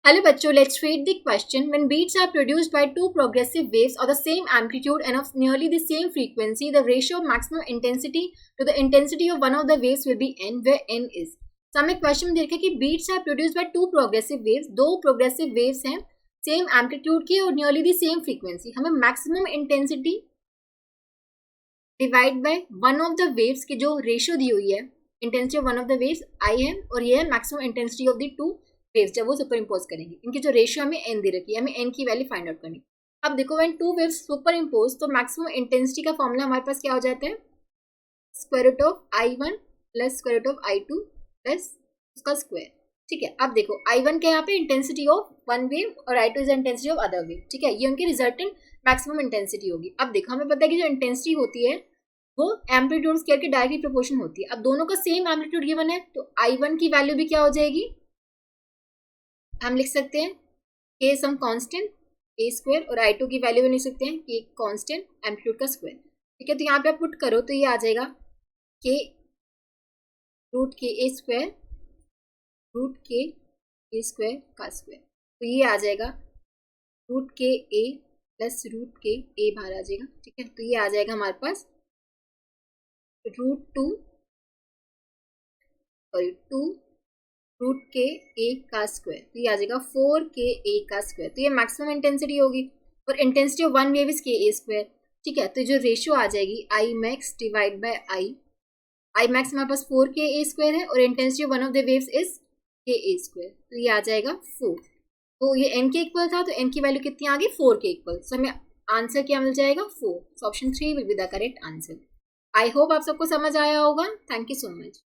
Hello बच्चों, let's read the question. When beats are produced by two progressive waves of the same amplitude and of nearly the same frequency, the ratio of maximum intensity to the intensity of one of the waves will be n, where n is. तो हमें question में देखा कि beats are produced by two progressive waves, दो progressive waves हैं same amplitude की और nearly the same frequency. हमें maximum intensity divide by one of the waves की जो रेशियो दी हुई है, intensity of one of the waves I है और ये है maximum intensity of the two waves जब वो सुपर इम्पोज करेंगे. इनकी जो रेशियो हमें एन दे रखी है, हमें एन की वैल्यू फाइंड आउट करनी. अब देखो when two waves superimpose, तो मैक्सिमम इंटेंसिटी का फॉर्मूला हमारे पास क्या हो जाता है, square root of I1 plus square root of I2 plus उसका स्क्वायर. ठीक है, अब देखो I1 के यहाँ पे इंटेंसिटी ऑफ वन वेव और I2 is intensity of other wave. ठीक है, ये उनकी रिजल्टेंट मैक्सिमम इंटेंसिटी होगी. अब देखो हमें पता है कि जो इंटेंसिटी होती है वो एम्पलीट्यूड स्केयर के डायरेक्टली प्रोपोर्शन होती है. अब दोनों का सेम एम्पलीट्यूड गिवन है तो I1 की वैल्यू भी क्या हो जाएगी, हम लिख सकते हैं के सम कांस्टेंट ए स्क्वायर, और I2 की वैल्यू भी लिख सकते हैं कि कांस्टेंट एम्पलीट्यूड का स्क्वायर. ठीक है, तो यहाँ पे आप पुट करो तो ये आ जाएगा के रूट के ए स्क्वायर रूट के ए स्क्वायर का स्क्वायर. तो ये आ जाएगा रूट के ए प्लस रूट के ए बाहर आ जाएगा. ठीक है, तो ये आ जाएगा हमारे पास रूट टू रूट के ए का स्क्वायर. तो ये आ जाएगा 4 के ए का स्क्वायर. तो ये मैक्सिमम इंटेंसिटी होगी और intensity of one wave is के ए स्क्वायर. ठीक है, तो जो रेशियो आ जाएगी I max divide by I max हमारे पास 4 के ए स्क्वायर है और intensity of one of the waves is के ए स्क्वायर. तो ये आ जाएगा 4. तो ये एन के इक्वल था तो एन की वैल्यू कितनी आ गई, 4 के इक्वल. सो हमें आंसर क्या मिल जाएगा, 4. So option 3 will be the correct answer. I hope आप सबको समझ आया होगा. Thank you so much.